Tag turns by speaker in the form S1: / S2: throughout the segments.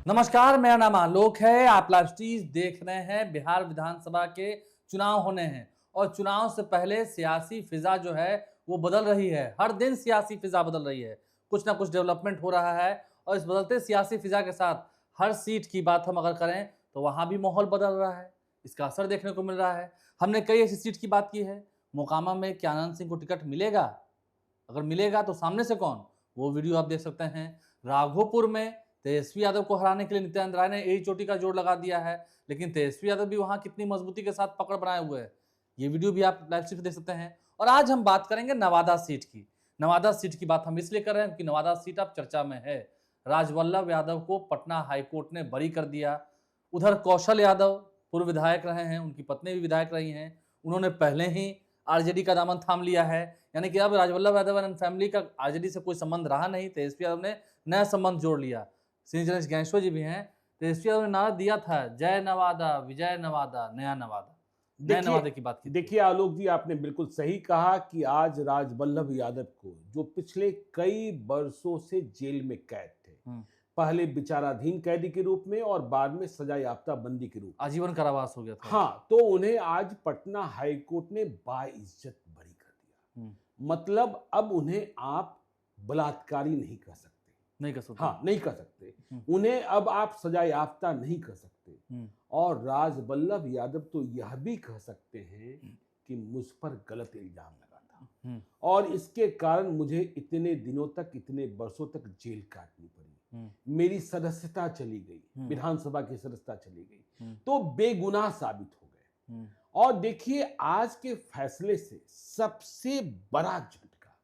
S1: नमस्कार, मेरा नाम आलोक है। आप लाइव स्ट्रीम देख रहे हैं। बिहार विधानसभा के चुनाव होने हैं और चुनाव से पहले सियासी फिजा जो है वो बदल रही है। हर दिन सियासी फिजा बदल रही है, कुछ ना कुछ डेवलपमेंट हो रहा है और इस बदलते सियासी फिजा के साथ हर सीट की बात हम अगर करें तो वहाँ भी माहौल बदल रहा है, इसका असर देखने को मिल रहा है। हमने कई ऐसी सीट की बात की है। मोकामा में क्या आनंद सिंह को टिकट मिलेगा? अगर मिलेगा तो सामने से कौन, वो वीडियो आप देख सकते हैं। राघोपुर में तेजस्वी यादव को हराने के लिए नित्यानंद राय ने यही चोटी का जोड़ लगा दिया है, लेकिन तेजस्वी यादव भी वहां कितनी मजबूती के साथ पकड़ बनाए हुए है, ये वीडियो भी आप लाइव स्ट्रीम देख सकते हैं। और आज हम बात करेंगे नवादा सीट की। नवादा सीट की बात हम इसलिए कर रहे हैं क्योंकि नवादा सीट अब चर्चा में है। राजवल्लभ यादव को पटना हाईकोर्ट ने बरी कर दिया। उधर कौशल यादव पूर्व विधायक रहे हैं, उनकी पत्नी भी विधायक रही हैं, उन्होंने पहले ही आरजेडी का दामन थाम लिया है। यानी कि अब राजवल्लभ यादव एंड फैमिली का आरजेडी से कोई संबंध रहा नहीं। तेजस्वी यादव ने नया संबंध जोड़ लिया। श्री गणेश गैंगस्टर जी भी हैं। तेजस्वी यादव ने नारा दिया था, जय नवादा, विजय नवादा, नया नवादा। नए नवादा की बात की।
S2: देखिए आलोक जी, आपने बिल्कुल सही कहा कि आज राजवल्लभ यादव को, जो पिछले कई वर्षों से जेल में कैद थे, पहले विचाराधीन कैदी के रूप में और बाद में सजा याफ्ता बंदी के रूप में,
S1: आजीवन कारावास हो गया था।
S2: हाँ, तो उन्हें आज पटना हाईकोर्ट ने बाइज्जत बरी कर दिया। मतलब अब उन्हें आप बलात्कारी नहीं कर सकते,
S1: नहीं कर सकते।
S2: हाँ, नहीं कर सकते। उन्हें अब आप सजा याफ्ता नहीं कर सकते। और राजवल्लभ यादव तो यह भी कह सकते हैं कि मुझ पर गलत इल्जाम लगा था और इसके कारण मुझे इतने दिनों तक, इतने वर्षों तक जेल काटनी पड़ी, मेरी सदस्यता चली गई, विधानसभा की सदस्यता चली गई, तो बेगुनाह साबित हो गए। और देखिए, आज के फैसले से सबसे बड़ा झटका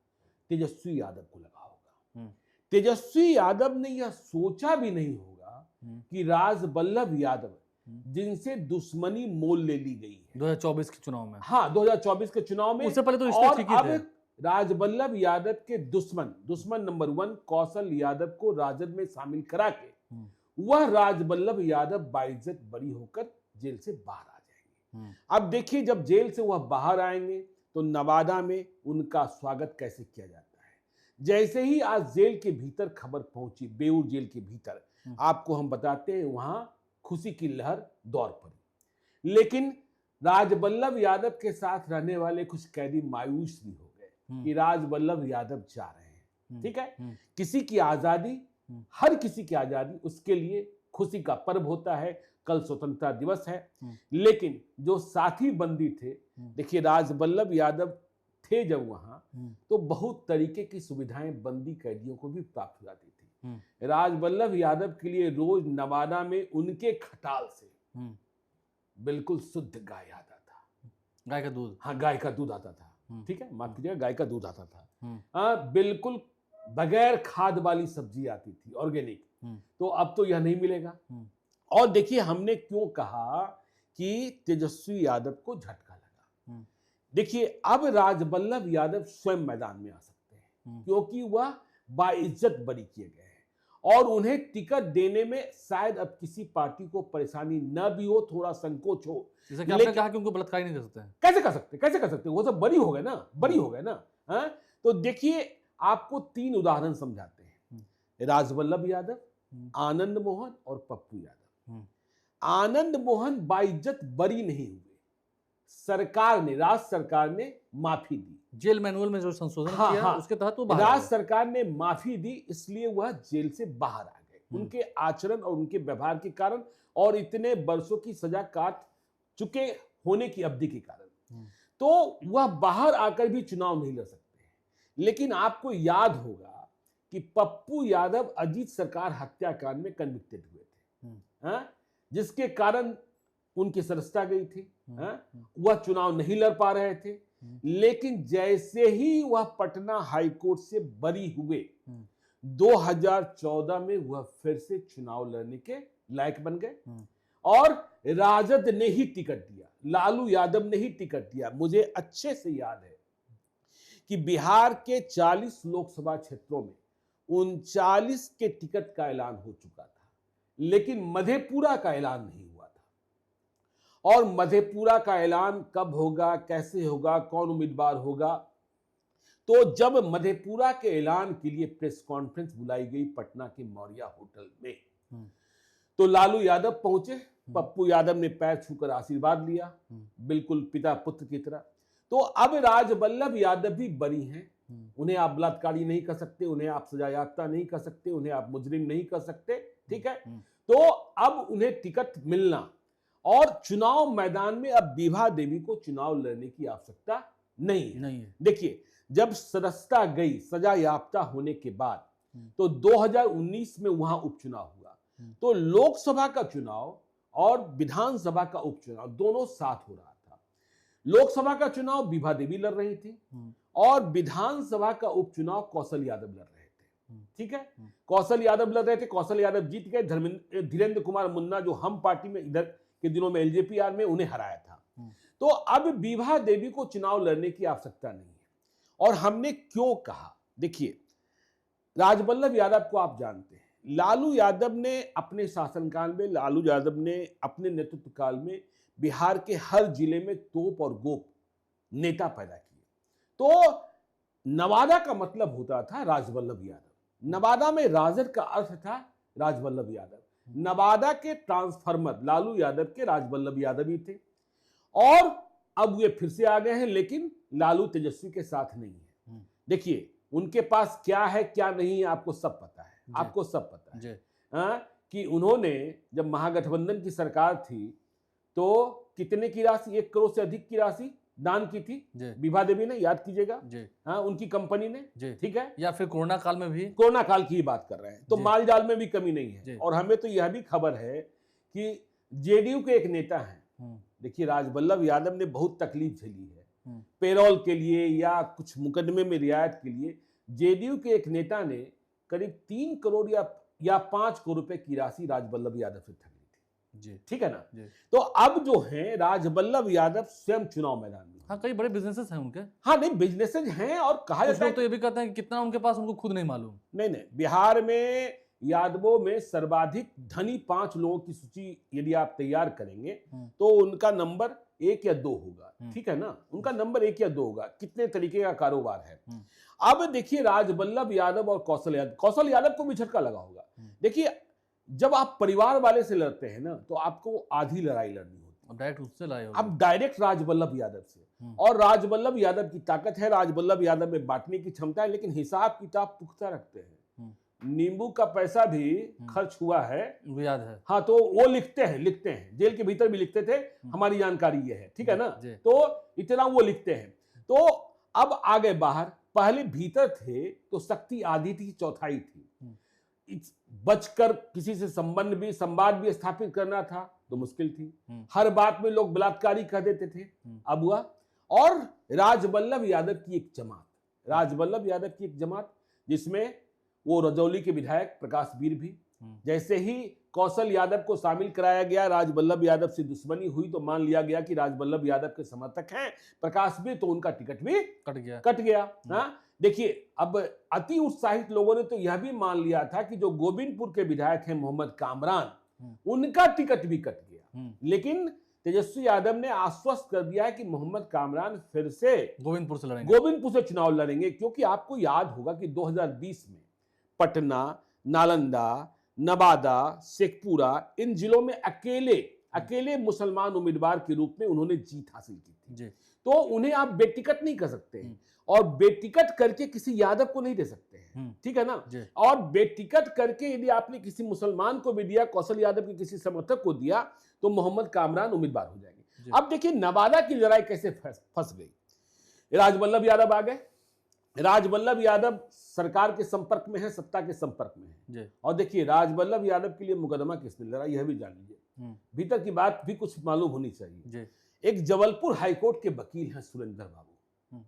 S2: तेजस्वी यादव को लगा होगा। तेजस्वी यादव ने यह सोचा भी नहीं होगा कि राजवल्लभ यादव, जिनसे दुश्मनी मोल ले ली गई है
S1: 2024 के चुनाव में,
S2: हाँ 2024 के चुनाव में,
S1: उससे पहले तो रिश्ते ठीक ही थे।
S2: राजवल्लभ यादव के दुश्मन नंबर 1 कौशल यादव को राजद में शामिल करा के वह राजवल्लभ यादव बाइज्जत बरी होकर जेल से बाहर आ जाएंगे। अब देखिए, जब जेल से वह बाहर आएंगे तो नवादा में उनका स्वागत कैसे किया जाता है। जैसे ही आज जेल के भीतर खबर पहुंची, बेऊर जेल के भीतर, आपको हम बताते हैं वहां खुशी की लहर दौड़ पड़ी। लेकिन राजवल्लभ यादव के साथ रहने वाले कुछ कैदी मायूस भी हो गए कि राजवल्लभ यादव जा रहे हैं। ठीक है, किसी की आजादी, हर किसी की आजादी, उसके लिए खुशी का पर्व होता है। कल स्वतंत्रता दिवस है, लेकिन जो साथी बंदी थे, देखिए राजवल्लभ यादव थे जब वहां, तो बहुत तरीके की सुविधाएं बंदी कैदियों को भी प्राप्त हो जाती थी। राजवल्लभ यादव के लिए रोज नवादा में उनके खटाल से बिल्कुल शुद्ध गाय आता था,
S1: गाय का दूध,
S2: हाँ गाय का दूध आता था। ठीक है, माफ कीजिएगा, गाय का दूध आता था। बिल्कुल बगैर खाद वाली सब्जी आती थी, ऑर्गेनिक। तो अब तो यह नहीं मिलेगा। और देखिए, हमने क्यों कहा कि तेजस्वी यादव को झटका लगा। देखिए, अब राजवल्लभ यादव स्वयं मैदान में आ सकते हैं क्योंकि वह बाइज्जत बरी किए गए हैं और उन्हें टिकट देने में शायद अब किसी पार्टी को परेशानी न भी हो, थोड़ा संकोच हो।
S1: जैसे कि आपने कहा कि उनको बलात्कारी नहीं कर सकते हैं।
S2: कैसे कर सकते वो सब बरी हो गए ना, हाँ? तो देखिए, आपको 3 उदाहरण समझाते हैं। राजवल्लभ यादव, आनंद मोहन और पप्पू यादव। आनंद मोहन बाइज्जत बरी नहीं हुए, सरकार ने, राज्य सरकार ने माफी दी।
S1: जेल मैनुअल में जो संशोधन किया उसके तहत वो
S2: राज्य सरकार ने माफी दी, इसलिए वह जेल से बाहर आ गए उनके आचरण और उनके व्यवहार के कारण और इतने वर्षों की सजा काट चुके होने की अवधि के कारण। तो वह बाहर आकर भी चुनाव नहीं लड़ सकते हैं। लेकिन आपको याद होगा कि पप्पू यादव अजीत सरकार हत्याकांड में कन्विक्टेड हुए थे, जिसके कारण उनकी सदस्यता गई थी। वह चुनाव नहीं लड़ पा रहे थे, लेकिन जैसे ही वह पटना हाईकोर्ट से बरी हुए, 2014 में वह फिर से चुनाव लड़ने के लायक बन गए और राजद ने ही टिकट दिया, लालू यादव ने ही टिकट दिया। मुझे अच्छे से याद है कि बिहार के 40 लोकसभा क्षेत्रों में 39 के टिकट का ऐलान हो चुका था, लेकिन मधेपुरा का ऐलान नहीं हुआ था। और मधेपुरा का ऐलान कब होगा, कैसे होगा, कौन उम्मीदवार होगा, तो जब मधेपुरा के ऐलान के लिए प्रेस कॉन्फ्रेंस बुलाई गई पटना के मौर्या होटल में, तो लालू यादव पहुंचे, पप्पू यादव ने पैर छूकर आशीर्वाद लिया, बिल्कुल पिता पुत्र की तरह। तो अब राजबल्लभ यादव भी बरी हैं, उन्हें आप बलात्कारी नहीं कर सकते, उन्हें आप सजायाफ्ता नहीं कर सकते, उन्हें आप मुजरिम नहीं कर सकते, ठीक है। तो अब उन्हें टिकट मिलना और चुनाव मैदान में अब विभा देवी को चुनाव लड़ने की आवश्यकता नहीं है। देखिए, जब सदस्यता गई सजायाफ्ता होने के बाद, तो 2019 में वहां उपचुनाव हुआ, तो लोकसभा का चुनाव और विधानसभा का उपचुनाव दोनों साथ हो रहा था। लोकसभा का चुनाव विभा देवी लड़ रही थी और विधानसभा का उपचुनाव कौशल यादव लड़ रहे थे, ठीक है। कौशल यादव लड़ रहे थे, कौशल यादव जीत गए। धीरेन्द्र कुमार मुन्ना जो हम पार्टी में इधर के दिनों में एलजेपीआर में, उन्हें हराया था। तो अब विभा देवी को चुनाव लड़ने की आवश्यकता नहीं है। और हमने क्यों कहा, देखिए, राजबल्लभ यादव को आप जानते हैं, लालू यादव ने अपने शासनकाल में, लालू यादव ने अपने नेतृत्व काल में बिहार के हर जिले में तोप और गोप नेता पैदा किए। तो नवादा का मतलब होता था राजबल्लभ यादव। नवादा में राजद का अर्थ था राजबल्लभ यादव। नवादा के ट्रांसफार्मर लालू यादव के राजबल्लभ यादव ही थे। और अब वे फिर से आ गए हैं, लेकिन लालू तेजस्वी के साथ नहीं है। देखिए, उनके पास क्या है क्या नहीं है आपको सब पता है, आपको सब पता है कि उन्होंने जब महागठबंधन की सरकार थी तो कितने की राशि, 1 करोड़ से अधिक की राशि दान की थी विभा देवी ने, याद कीजिएगा, उनकी कंपनी ने, ठीक है। या फिर कोरोना काल में भी, कोरोना काल की ही बात कर रहे हैं, तो माल जाल में भी कमी नहीं है। और हमें तो यह भी खबर है कि जेडीयू के एक नेता हैं, देखिए, राजबल्लभ यादव ने बहुत तकलीफ झेली है पेरोल के लिए या कुछ मुकदमे में रियायत के लिए। जेडीयू के एक नेता ने करीब 3 करोड़ या 5 करोड़ रुपए की राशि राजबल्लभ यादव से ठगी थी, ठीक है ना। तो अब जो है राजबल्लभ यादव स्वयं चुनाव मैदान में,
S1: हाँ, कई बड़े बिजनेसेस हैं उनके,
S2: हाँ नहीं बिजनेसेस हैं, और कहा जाता है
S1: तो ये भी कहते हैं कि कितना उनके पास उनको खुद नहीं मालूम।
S2: नहीं, बिहार में यादवों में सर्वाधिक धनी 5 लोगों की सूची यदि आप तैयार करेंगे तो उनका नंबर 1 या 2 होगा, ठीक है ना। उनका नंबर 1 या 2 होगा, कितने तरीके का कारोबार है। अब देखिए, राजबल्लभ यादव और कौशल यादव को भी झटका लगा होगा। देखिए, जब आप परिवार वाले से लड़ते हैं ना, तो आपको आधी लड़ाई लड़नी होती है, डायरेक्ट उससे लड़ाई होगी, अब डायरेक्ट राजबल्लभ यादव से। और राजबल्लभ यादव की ताकत है, राजबल्लभ यादव में बांटने की क्षमता है, लेकिन हिसाब किताब पुख्ता रखते हैं। नींबू का पैसा भी खर्च हुआ है, वो याद है, हाँ, तो वो लिखते हैं, जेल के भीतर भी लिखते थे, हमारी जानकारी ये है, ठीक है ना। तो इतना वो लिखते हैं। तो अब आ गए बाहर, पहले भीतर थे तो शक्ति आधी थी, चौथाई थी, बचकर किसी से संवाद भी स्थापित करना था तो मुश्किल थी। हर बात में लोग बलात्कारी कह देते थे, अब हुआ। और राजबल्लभ यादव की एक जमात, जिसमें वो रजौली के विधायक प्रकाश वीर भी, जैसे ही कौशल यादव को शामिल कराया गया, राजबल्लभ यादव से दुश्मनी हुई तो मान लिया गया कि राजबल्लभ यादव के समर्थक हैं प्रकाश वीर, तो उनका टिकट भी कट गया। हाँ, देखिए, अब अति उत्साहित लोगों ने तो यह भी मान लिया था कि जो गोविंदपुर के विधायक हैं मोहम्मद कामरान, उनका टिकट भी कट गया। लेकिन तेजस्वी यादव ने आश्वस्त कर दिया है कि मोहम्मद कामरान फिर से गोविंदपुर से चुनाव लड़ेंगे, क्योंकि आपको याद होगा कि 2020 में पटना, नालंदा, नवादा, शेखपुरा, इन जिलों में अकेले मुसलमान उम्मीदवार के रूप में उन्होंने जीत हासिल की थी। तो उन्हें आप बेटिकट नहीं कर सकते हैं, और बेटिकट करके किसी यादव को नहीं दे सकते हैं, ठीक है ना। और बेटिकट करके यदि आपने किसी मुसलमान को भी दिया, कौशल यादव के किसी समर्थक को दिया, तो मोहम्मद कामरान उम्मीदवार हो जाएंगे। अब देखिए, नवादा की लड़ाई कैसे फंस गई। राजबल्लभ यादव आ गए, राजबल्लभ यादव सरकार के संपर्क में है, सत्ता के संपर्क में है। और देखिए, राजबल्लभ यादव के लिए मुकदमा किसने लड़ा, यह भी जान लीजिए, भीतर की बात भी कुछ मालूम होनी चाहिए। एक जबलपुर हाईकोर्ट के वकील हैं सुरेंद्र बाबू,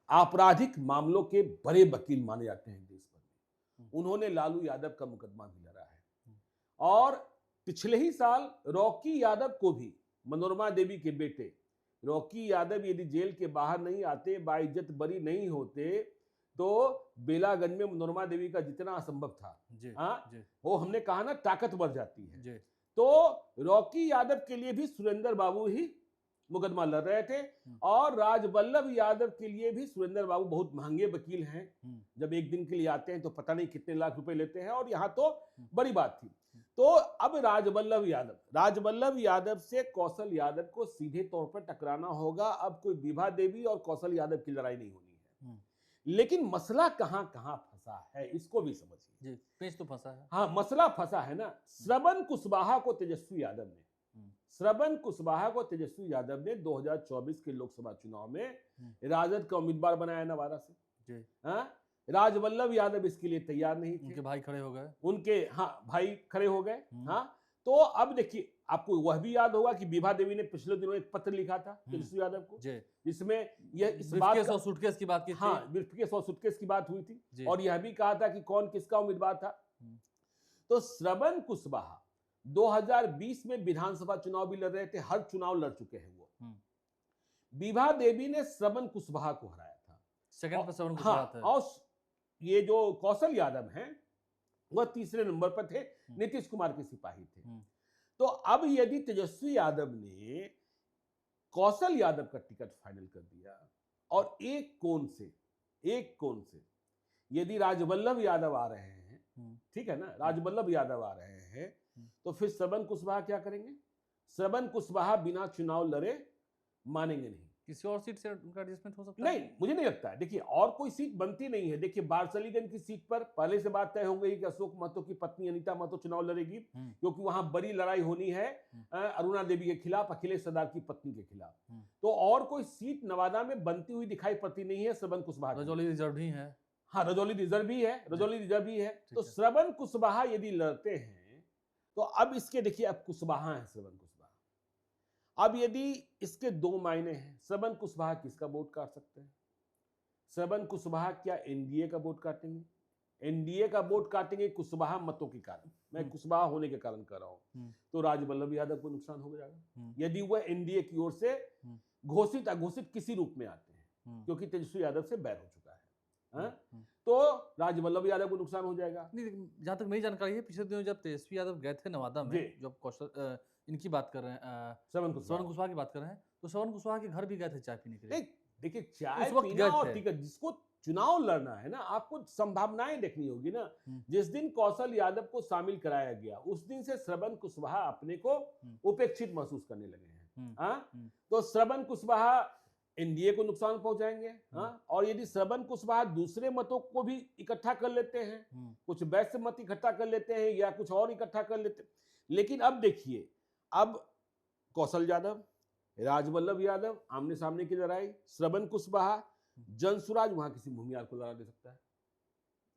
S2: आपराधिक मामलों के बड़े वकील माने जाते हैं देश भर में। उन्होंने लालू यादव का मुकदमा भी लड़ा है। और पिछले ही साल रॉकी यादव को भी, मनोरमा देवी के बेटे रॉकी यादव यदि जेल के बाहर नहीं आते, बाइज्जत बरी नहीं होते, तो बेलागंज में मनोरमा देवी का जितना असंभव था, वो हमने कहा ना, ताकत बढ़ जाती है। तो रॉकी यादव के लिए भी सुरेंद्र बाबू ही मुकदमा लड़ रहे थे, और राजबल्लभ यादव के लिए भी सुरेंद्र बाबू बहुत महंगे वकील हैं। जब एक दिन के लिए आते हैं तो पता नहीं कितने लाख रुपए लेते हैं, और यहाँ तो बड़ी बात थी। तो अब राजवल्लभ यादव से कौशल यादव को सीधे तौर पर टकराना होगा। अब कोई विभा देवी और कौशल यादव की लड़ाई नहीं होनी है। लेकिन मसला कहां कहां फंसा है इसको भी समझिए।
S1: जी, पेच तो फंसा है।
S2: हाँ, मसला फंसा है ना। श्रवण कुशवाहा को तेजस्वी यादव ने 2024 के लोकसभा चुनाव में राजद का उम्मीदवार बनाया नवादा से।
S1: जी,
S2: हाँ, राजवल्लभ यादव इसके लिए तैयार नहीं थे।
S1: उनके भाई खड़े हो गए।
S2: भाई खड़े हो गए। हाँ, तो अब देखिए, आपको वह भी याद होगा कि विभा देवी ने पिछले दिनों एक पत्र लिखा था तेजस्वी यादव को, जिसमें यह इस बात
S1: ब्रीफकेस और सूटकेस की बात की थी।
S2: हाँ, ब्रीफकेस और सूटकेस की बात हुई थी
S1: जी।
S2: और यह भी कहा था कि कौन किसका उम्मीदवार था। तो श्रवण कुशवाहा 2020 में विधानसभा चुनाव भी लड़ रहे थे, हर चुनाव लड़ चुके हैं वो। विभा देवी ने श्रवण कुशवाहा को हराया था,
S1: सेकंड पर श्रवण कुशवाहा थे।
S2: और ये जो कौशल यादव हैं वह तीसरे नंबर पर थे, नीतीश कुमार के सिपाही थे। तो अब यदि तेजस्वी यादव ने कौशल यादव का टिकट फाइनल कर दिया और एक कोण से यदि राजवल्लभ यादव आ रहे हैं, ठीक है ना, राजवल्लभ यादव आ रहे हैं, तो फिर श्रवण कुशवाहा क्या करेंगे? श्रवण कुशवाहा बिना चुनाव लड़े मानेंगे नहीं।
S1: किसी और सीट से उनका एडजस्टमेंट हो सकता है?
S2: नहीं, मुझे नहीं लगता है। देखिए, और कोई सीट बनती नहीं है। देखिए, बारसलीगंज की सीट पर पहले से बात तय हो गई कि अशोक महतो की पत्नी अनीता महतो चुनाव लड़ेगी, क्योंकि वहां बड़ी लड़ाई होनी है अरुणा देवी के खिलाफ, अखिलेश सरदार की पत्नी के खिलाफ। तो और कोई सीट नवादा में बनती हुई दिखाई पड़ती नहीं है श्रवण कुशवाहा।
S1: रजौली रिजर्व ही है।
S2: हाँ, रजौली रिजर्व भी है। तो श्रवण कुशवाहा यदि लड़ते हैं तो अब इसके देखिए, अब कुशवाहा है श्रवण कुशवाहा। अब यदि इसके दो मायने हैं। श्रवण कुशवाहा किसका वोट काट सकते हैं? श्रवण कुशवाहा क्या एनडीए का वोट काटेंगे? एनडीए का वोट काटेंगे कुशवाहा मतों के कारण। मैं कुशवाहा होने के कारण कर रहा हूं। तो राजवल्लभ यादव को नुकसान हो जाएगा यदि वह एनडीए की ओर से घोषित अघोषित किसी रूप में आते हैं, क्योंकि तेजस्वी यादव से बैर हो चुका है। तो राजवल्लभ यादव को नुकसान हो जाएगा।
S1: जहां तक मेरी जानकारी है, पिछले दिनों जब तेजस्वी यादव गए थे नवादा में, जब कौशल इनकी बात कर रहे हैं, श्रवण कुशवाहा की बात कर रहे हैं, तो श्रवण कुशवाहा के घर भी गए थे चाय पीने के लिए।
S2: देखिए, चाय पीना और टिकट, जिसको चुनाव लड़ना है ना, आपको संभावनाएं देखनी होगी ना। जिस दिन कौशल यादव को शामिल कराया गया, उस दिन से श्रवण कुशवाहा अपने को उपेक्षित महसूस करने लगे हैं। तो श्रवण कुशवाहा एनडीए को नुकसान पहुंचाएंगे। और यदि श्रवण कुशवाहा दूसरे मतों को भी इकट्ठा कर लेते हैं, कुछ वैश्य मत इकट्ठा कर लेते हैं या कुछ और इकट्ठा कर लेते हैं। लेकिन अब देखिए, अब कौशल यादव, राजवल्लभ यादव आमने सामने की लड़ाई, श्रवण कुशवाहा, जनसुराज वहां किसी भूमियार को लड़ा दे सकता है।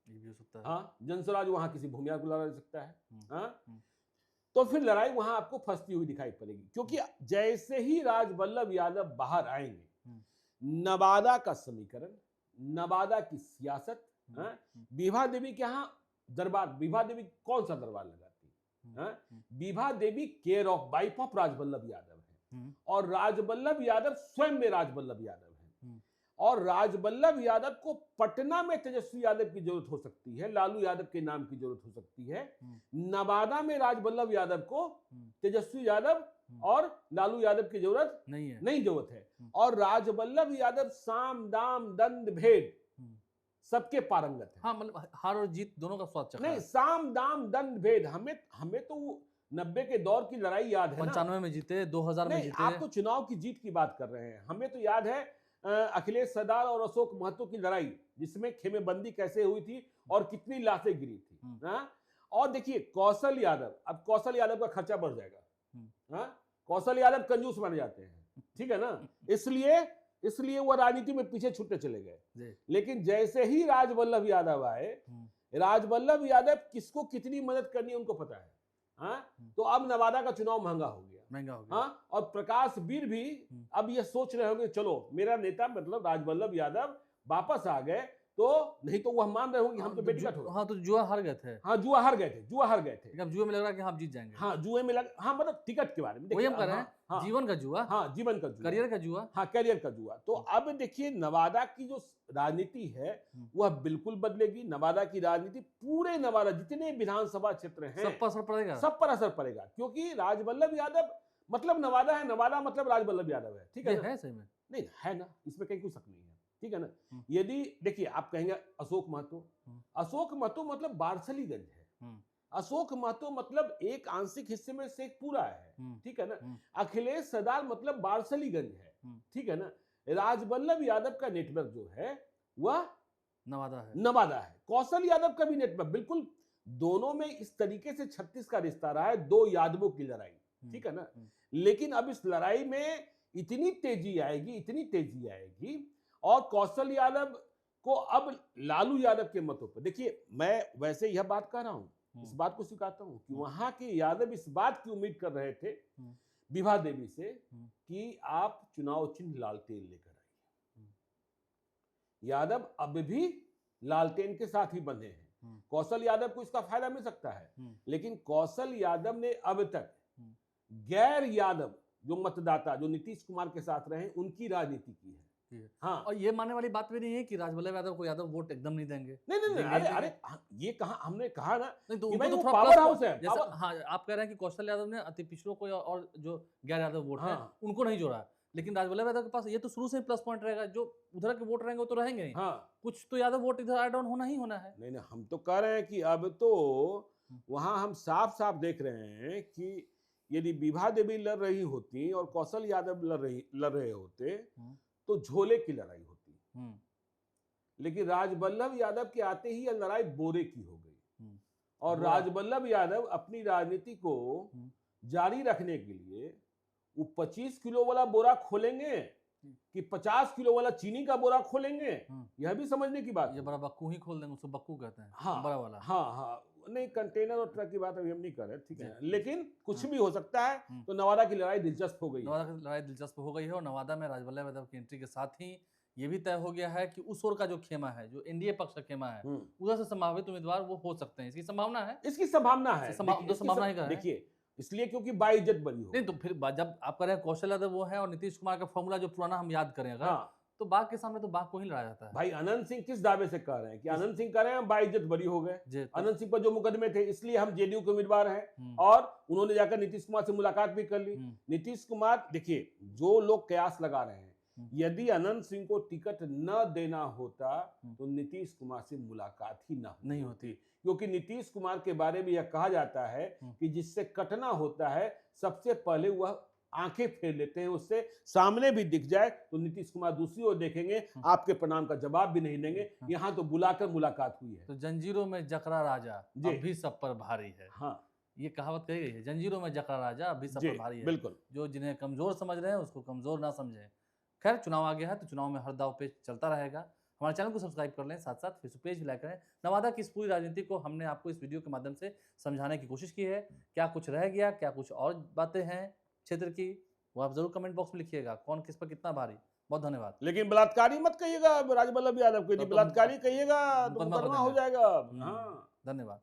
S1: ये भी हो सकता है।
S2: हाँ, जनसुराज वहां किसी भूमियार को लड़ा दे सकता है। तो फिर लड़ाई वहां आपको फंसती हुई दिखाई पड़ेगी, क्योंकि जैसे ही राजवल्लभ यादव बाहर आएंगे, नवादा का समीकरण, नवादा की सियासत, विभा देवी के यहाँ दरबार, विभा देवी कौन सा दरबार लगाती है? Vibha Devi care of wife of Rajballabh Yadav है, और राजवल्लभ यादव स्वयं में राजवल्लभ यादव है। और राजवल्लभ यादव को पटना में तेजस्वी यादव की जरूरत हो सकती है, लालू यादव के नाम की जरूरत हो सकती है। नवादा में राजवल्लभ यादव को तेजस्वी यादव और लालू यादव की जरूरत नहीं जरूरत है। और राजवल्लभ यादव साम दाम दंड भेद सबके पारंगत है।
S1: हाँ, मतलब हार और जीत दोनों का स्वाद चखा
S2: नहीं, साम दाम दंड भेद। हमें तो 90 के दौर की लड़ाई याद है।
S1: 95 में जीते, 2000 में जीते।
S2: आप तो चुनाव की जीत की बात कर रहे हैं। हमें तो याद है अखिलेश सरदार और अशोक महतो की लड़ाई, जिसमें खेमेबंदी कैसे हुई थी और कितनी लाशें गिरी थी। और देखिए, कौशल यादव, अब कौशल यादव का खर्चा बढ़ जाएगा। कौशल यादव कंजूस बन जाते हैं, ठीक है ना, इसलिए वो राजनीति में पीछे छूटते चले गए। लेकिन जैसे ही राजवल्लभ यादव आए, राजवल्लभ यादव किसको कितनी मदद करनी है उनको पता है। तो अब नवादा का चुनाव महंगा हो गया। और प्रकाश वीर भी अब ये सोच रहे होंगे, चलो मेरा नेता मतलब राजवल्लभ यादव वापस आ गए, तो नहीं तो वह मान रहे होंगे हम तो बेटिकट हो।
S1: हाँ, तो जुआ हार गए थे।
S2: हाँ, जुआ हार गए थे।
S1: अब जुए में लग रहा है कि हम जीत जाएंगे।
S2: हाँ, जुए में लग, हाँ, मतलब टिकट के बारे में
S1: वही हम कर रहे हैं। जीवन का जुआ।
S2: हाँ, जीवन का जुआ,
S1: करियर का जुआ।
S2: हाँ, करियर का जुआ। तो अब देखिए, नवादा की जो राजनीति है वह बिल्कुल बदलेगी। नवादा की राजनीति, पूरे नवादा जितने विधानसभा क्षेत्र हैं, सब पर असर पड़ेगा, क्योंकि राजवल्लभ यादव मतलब नवादा है, नवादा मतलब राजवल्लभ यादव है। ठीक है
S1: सही में?
S2: नहीं है ना, इसमें कहीं कोई शक नहीं है, ठीक है ना। यदि देखिए, आप कहेंगे अशोक महतो मतलब बारसलीगंज है। अशोक महतो मतलब एक आंशिक हिस्से में से एक पूरा है, ठीक है ना।
S1: हम्म।
S2: अखिलेश सदार मतलब बारसलीगंज है,
S1: हम्म।
S2: ठीक है ना। राजबल्लभ यादव का नेटवर्क जो है वह
S1: नवादा है।
S2: नवादा है। कौशल यादव का भी नेटवर्क बिल्कुल, दोनों में इस तरीके से 36 का रिश्ता रहा है, दो यादवों की लड़ाई, ठीक है ना। लेकिन अब इस लड़ाई में इतनी तेजी आएगी, इतनी तेजी आएगी, और कौशल यादव को अब लालू यादव के मतों पर, देखिए मैं वैसे यह बात कह रहा हूं, इस बात को स्वीकारता हूं कि वहां के यादव इस बात की उम्मीद कर रहे थे विभा देवी से कि आप चुनाव चिन्ह लालटेन लेकर आइए। यादव अब भी लालटेन के साथ ही बंधे हैं। कौशल यादव को इसका फायदा मिल सकता है, लेकिन कौशल यादव ने अब तक गैर यादव जो मतदाता जो नीतीश कुमार के साथ रहे उनकी राजनीति की है। हाँ,
S1: और ये मानने वाली बात भी नहीं है कि राजवल्लभ यादव को यादव वोट एकदम नहीं देंगे।
S2: नहीं, अरे ये कहा, हमने कहा ना
S1: नहीं तो
S2: कि
S1: उनको
S2: भाई
S1: तो
S2: वो
S1: थोड़ा
S2: पावर
S1: प्लस
S2: हाउस है।
S1: जैसा, हाँ आप कह रहे हैं कि कौशल यादव ने अति पिछड़ों को और जो गैर यादव वोट है उनको नहीं जोड़ा, लेकिन राजवल्लभ यादव के पास ये तो शुरू से ही प्लस पॉइंट रहेगा, जो उधर के वोट रहेंगे वो तो रहेंगे ही।
S2: हाँ,
S1: कुछ तो यादव वोट इधर ऐड ऑन होना ही होना है।
S2: नहीं, हम तो कह रहे हैं कि अब तो वहां हम साफ साफ देख रहे हैं कि यदि विभा देवी लड़ रही होती और कौशल यादव लड़ रहे होते तो झोले की लड़ाई होती, लेकिन राजबल्लभ यादव के आते ही यह लड़ाई बोरे की हो गई। और राजबल्लभ यादव अपनी राजनीति को जारी रखने के लिए वो 25 किलो वाला बोरा खोलेंगे कि 50 किलो वाला चीनी का बोरा खोलेंगे, यह भी समझने की बात है।
S1: ये बड़ा बक्कू ही खोल देंगे, उसको बक्कू कहते हैं।
S2: हाँ,
S1: बड़ा वाला।
S2: हाँ, नहीं कंटेनर और ट्रक की बात अभी हम नहीं कर रहे, ठीक है, लेकिन कुछ भी हो सकता है। तो नवादा की लड़ाई दिलचस्प हो गई,
S1: नवादा की लड़ाई दिलचस्प हो गई है, और नवादा में राजवल्लभ यादव की एंट्री के साथ ही ये भी तय हो गया है कि उस ओर का जो खेमा है, जो एनडीए पक्ष का खेमा है, उधर से संभावित उम्मीदवार वो हो सकते हैं। इसकी संभावना है,
S2: इसकी संभावना है,
S1: संभावना ही
S2: देखिए, इसलिए क्योंकि बाइज्जत बड़ी हो।
S1: नहीं तो फिर जब आप कह रहे हैं कौशल यादव वो है और नीतीश कुमार का फॉर्मूला जो पुराना हम याद करें अगर, तो बाघ के सामने तो बाघ को ही लड़ाया जाता है।
S2: भाई अनंत सिंह किस दावे से कह रहे हैं कि अनंत सिंह कह रहे हैं बाइज्जत बरी हो गए, अनंत सिंह पर जो मुकदमे थे इसलिए हम जेडीयू के उम्मीदवार हैं, और उन्होंने जाकर नीतीश कुमार से मुलाकात भी कर ली। नीतीश कुमार, देखिए जो लोग कयास लगा रहे हैं, यदि अनंत सिंह को टिकट न देना होता तो नीतीश कुमार से मुलाकात ही नहीं होती, क्योंकि नीतीश कुमार के बारे में यह कहा जाता है कि जिससे कटना होता है सबसे पहले वह आंखें फेर लेते हैं, उससे सामने भी दिख जाए तो नीतीश कुमार दूसरी ओर देखेंगे, आपके प्रणाम का जवाब भी नहीं देंगे। यहाँ तो बुलाकर मुलाकात हुई है।
S1: तो जंजीरों में जकरा राजा अभी सब पर भारी है।
S2: हाँ,
S1: ये कहावत कही गई है, जंजीरों में जकरा राजा अभी सब पर भारी है।
S2: बिल्कुल,
S1: जो जिन्हें कमजोर समझ रहे हैं उसको कमजोर ना समझें। खैर, चुनाव आ गया है तो चुनाव में हर दाव पेच चलता रहेगा। हमारे चैनल को सब्सक्राइब कर लें, साथ साथ फेसबुक पेज भी लाइक करें। नवादा की इस पूरी राजनीति को हमने आपको इस वीडियो के माध्यम से समझाने की कोशिश की है। क्या कुछ रह गया, क्या कुछ और बातें हैं क्षेत्र की, वो आप जरूर कमेंट बॉक्स में लिखिएगा। कौन किस पर कितना भारी। बहुत धन्यवाद।
S2: लेकिन बलात्कारी मत कहिएगा राजबल्लभ यादव को, बलात्कारी कहिएगा तो मुकदमा हो जाएगा। हाँ,
S1: धन्यवाद।